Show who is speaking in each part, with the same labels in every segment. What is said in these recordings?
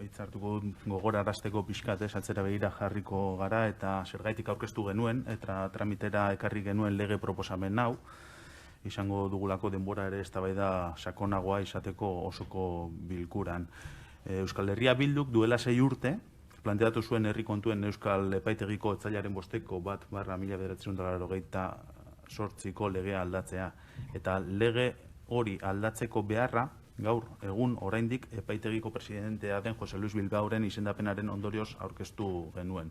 Speaker 1: hitz hartuko gogorarazteko pixkat atzera begira jarriko gara eta zergaitik aurkeztu genuen eta tramitera ekarri genuen lege proposamen hau. Izango dugulako denbora ere eztabaida sakonagoa izateko osoko bilkuran. Euskal Herria Bilduk duela 6 urte planteatu zuen herri kontuen Euskal Epaitegiko otsailaren 5/1998ko legea aldatzea. Eta lege hori aldatzeko beharra gaur egun oraindik epaitegiko presidentea den Jose Luis Bilbaoren izendapenaren ondorioz aurkeztu genuen.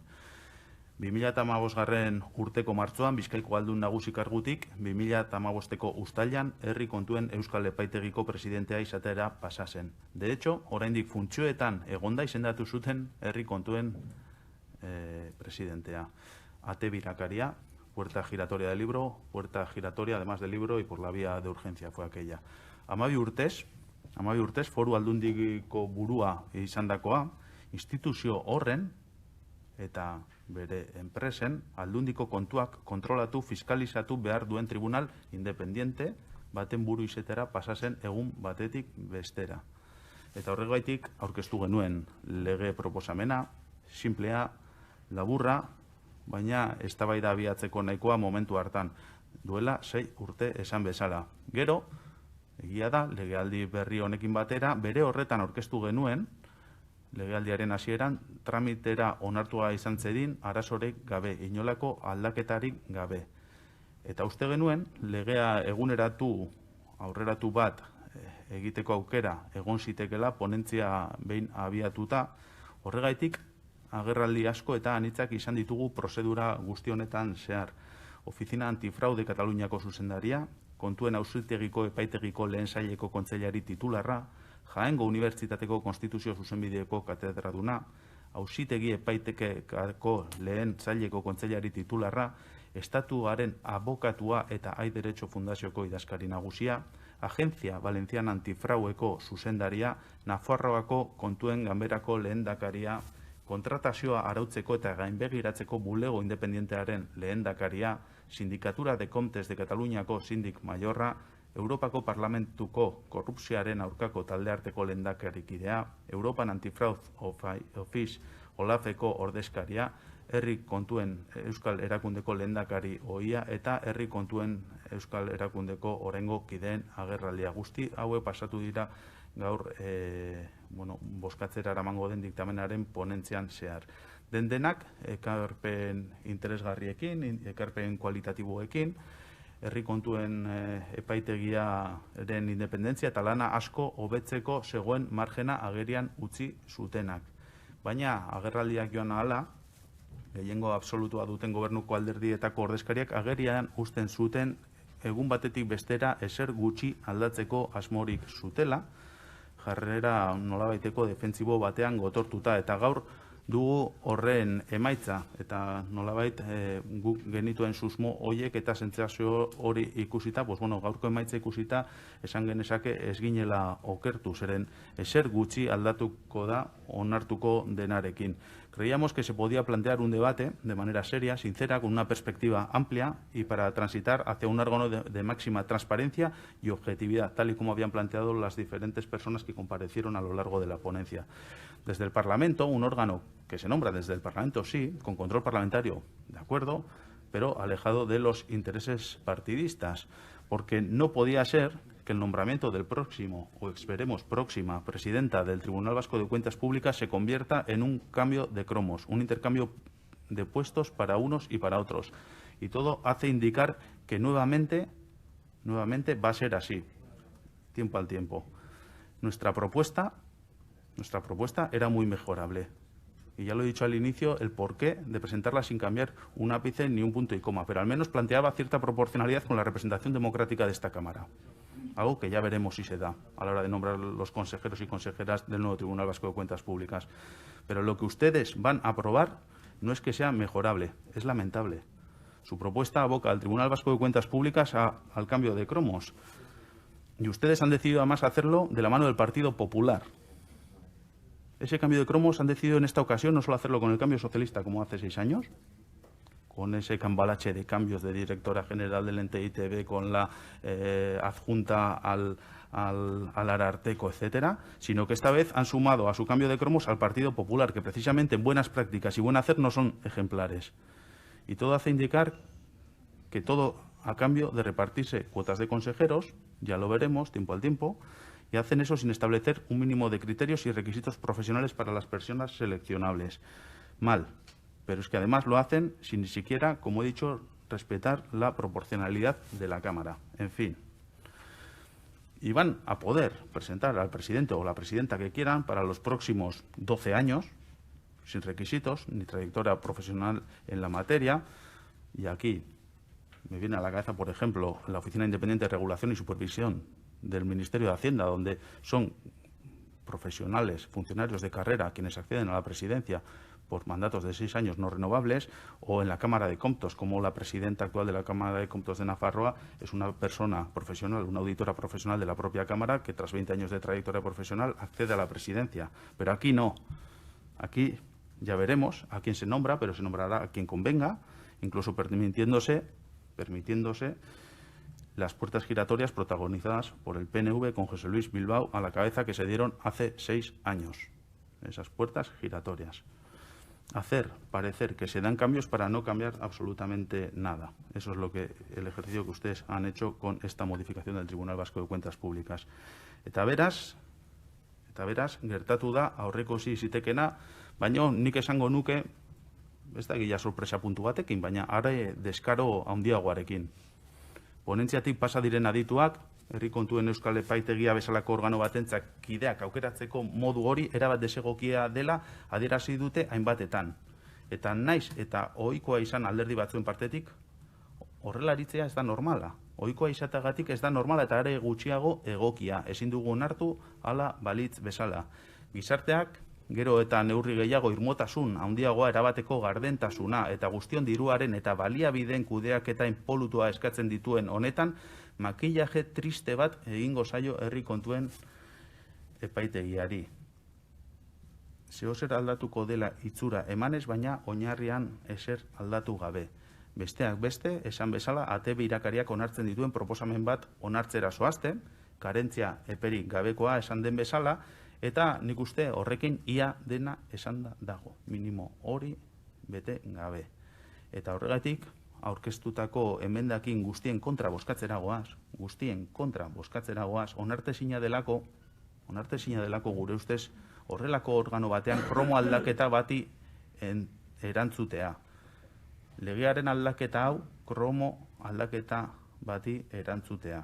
Speaker 1: 2015 urteko martxoan Bizkaiko Aldun Nagusi kargutik, 2015ko uztailean herri kontuen Euskal Epaitegiko presidentea izatera pasa zen. De hecho, oraindik funtzioetan egonda izendatu zuten herri kontuen presidentea. Ate birakaria, puerta giratoria del libro, puerta giratoria además del libro y por la vía de urgencia fue aquella. 12 urtez Foru Aldundiko burua izandakoa, instituzio horren eta bere enpresen aldundiko kontuak kontrolatu, fiskalizatu behar duen tribunal independiente baten buru izetera pasazen egun batetik bestera. Eta horregaitik aurkeztu genuen lege proposamena, simplea, laburra, baina eztabaida abiatzeko nahikoa momentu hartan. Duela 6 urte esan bezala. Gero, egia da, legealdi berri honekin batera, bere horretan aurkeztu genuen, legealdiaren hasieran tramitera onartua izan zedin arazorik gabe, inolako aldaketarik gabe. Eta uste genuen, legea eguneratu, aurreratu bat egiteko aukera egon zitekela ponentzia behin abiatuta, horregaitik agerraldi asko eta anitzak izan ditugu prozedura guzti honetan zehar. Oficina Antifraude Kataluniako zuzendaria, Kontuen Auzitegiko Epaitegiko lehen saileko kontseilari titularra, Jaengo Unibertsitateko Konstituzio Zuzenbideko katedraduna, Auzitegi Epaitegiko lehen saileko kontseilari titularra, Estatuaren abokatua eta Ai Derecho Fundazioko idazkari nagusia, Agencia Valenciana Antifraueko zuzendaria, Nafarroako Kontuen Ganberako lehendakaria, kontratazioa arautzeko eta gainbegiratzeko bulego independentearen lehendakaria, Sindikatura de Comptes de Kataluniako sindik maiorra, Europako Parlamentuko korrupzioaren aurkako taldearteko lehendakarikidea, Europan Antifraud Office Olafeko ordezkaria, herri kontuen Euskal Erakundeko lehendakari ohia eta herri kontuen Euskal Erakundeko oraingo kideen agerraldia. Guzti haue pasatu dira gaur bozkatzera eramango den diktamenaren ponentzian zehar. Denak, ekarpen interesgarriekin, ekarpen kualitatiboekin, herri kontuen epaitegiaren independentzia eta lana asko hobetzeko zegoen margena agerian utzi zutenak. Baina agerraldiak joan ahala, gehiengo absolutua duten gobernuko alderdietako ordezkariak agerian uzten zuten egun batetik bestera ezer gutxi aldatzeko asmorik zutela, jarrera nolabaiteko defentsibo batean gotortuta, eta gaur dugu horren emaitza eta nolabait guk genituen susmo horiek eta sentsazio hori ikusita, gaurko emaitza ikusita esan genezake ez ginela okertu, zeren ezer gutxi aldatuko da onartuko denarekin. Creíamos que se podía plantear un debate de manera seria, sincera, con una perspectiva amplia y para transitar hacia un órgano de máxima transparencia y objetividad, tal y como habían planteado las diferentes personas que comparecieron a lo largo de la ponencia. Desde el Parlamento, un órgano que se nombra desde el Parlamento, sí, con control parlamentario, de acuerdo, pero alejado de los intereses partidistas, porque no podía ser que el nombramiento del próximo, o esperemos próxima, presidenta del Tribunal Vasco de Cuentas Públicas se convierta en un cambio de cromos, un intercambio de puestos para unos y para otros. Y todo hace indicar que nuevamente va a ser así, tiempo al tiempo. Nuestra propuesta era muy mejorable. Y ya lo he dicho al inicio, el porqué de presentarla sin cambiar un ápice ni un punto y coma, pero al menos planteaba cierta proporcionalidad con la representación democrática de esta Cámara. Algo que ya veremos si se da a la hora de nombrar los consejeros y consejeras del nuevo Tribunal Vasco de Cuentas Públicas. Pero lo que ustedes van a aprobar no es que sea mejorable, es lamentable. Su propuesta aboca al Tribunal Vasco de Cuentas Públicas al cambio de cromos. Y ustedes han decidido además hacerlo de la mano del Partido Popular. Ese cambio de cromos han decidido en esta ocasión no solo hacerlo con el cambio socialista como hace 6 años, con ese cambalache de cambios de directora general del ente ITV, con la adjunta al Ararteko, etcétera, sino que esta vez han sumado a su cambio de cromos al Partido Popular, que precisamente en buenas prácticas y buen hacer no son ejemplares. Y todo hace indicar que todo a cambio de repartirse cuotas de consejeros, ya lo veremos tiempo al tiempo, y hacen eso sin establecer un mínimo de criterios y requisitos profesionales para las personas seleccionables. Mal, pero es que además lo hacen sin ni siquiera, como he dicho, respetar la proporcionalidad de la Cámara. En fin. Y van a poder presentar al presidente o la presidenta que quieran para los próximos 12 años, sin requisitos ni trayectoria profesional en la materia. Y aquí me viene a la cabeza, por ejemplo, la Oficina Independiente de Regulación y Supervisión del Ministerio de Hacienda, donde son profesionales, funcionarios de carrera, quienes acceden a la presidencia por mandatos de 6 años no renovables, o en la Cámara de Comptos, como la presidenta actual de la Cámara de Comptos de Nafarroa es una persona profesional, una auditora profesional de la propia Cámara, que tras 20 años de trayectoria profesional accede a la presidencia. Pero aquí no. Aquí ya veremos a quién se nombra, pero se nombrará a quien convenga, incluso permitiéndose las puertas giratorias protagonizadas por el PNV con José Luis Bilbao a la cabeza, que se dieron hace 6 años. Esas puertas giratorias. Hacer parecer que se dan cambios para no cambiar absolutamente nada. Eso es el ejercicio que ustedes han hecho con esta modificación del Tribunal Vasco de Cuentas Públicas. Eta beraz, gertatu da aurreikusi zitekena, baina nik esango nuke, ez da gila sorpresa puntu batekin, baina are deskaro handiagoarekin. Ponentziatik pasa diren adituak, herri kontuen Euskal Epaitegia bezalako organo batentzat kideak aukeratzeko modu hori erabat desegokia dela adierazi dute hainbatetan. Eta naiz eta ohikoa izan alderdi batzuen partetik, horrela aritzea ez da normala. Ohikoa izateagatik ez da normala eta are gutxiago egokia. Ezin dugu onartu hala balitz bezala. Gizarteak gero eta neurri gehiago irmotasun handiagoa erabateko gardentasuna eta guztion diruaren eta baliabideen kudeaketa inpolutua eskatzen dituen honetan, makillaje triste bat egingo zaio herri kontuen epaitegiari. Zeozer aldatuko dela itxura emanez, baina oinarrian ezer aldatu gabe. Besteak beste, esan bezala, ate birakariak onartzen dituen proposamen bat onartzera zoazten, karentzia eperik gabekoa esan den bezala, eta nik uste horrekin ia dena esan dago. Minimo hori bete gabe. Eta horregatik, aurkeztutako emendakin guztien kontra bozkatzera goaz, onartezina delako gure ustez horrelako organo batean kromo aldaketa bati erantzutea. Legearen aldaketa hau, kromo aldaketa bati erantzutea.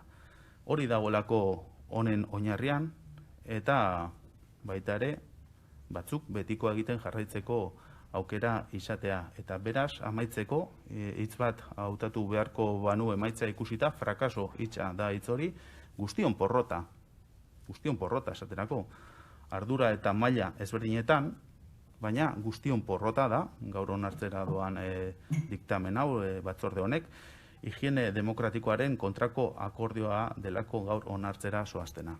Speaker 1: Hori dagoelako honen oinarrian, eta baita ere, batzuk betiko egiten jarraitzeko aukera izatea. Eta beraz, amaitzeko, hitz bat hautatu beharko banu emaitza ikusita, frakaso hitza da hitz hori, guztion porrota esaterako, ardura eta maila ezberdinetan, baina guztion porrota da, gaur onartzera doan diktamen hau, batzorde honek, higiene demokratikoaren kontrako akordioa delako gaur onartzera zoaztena.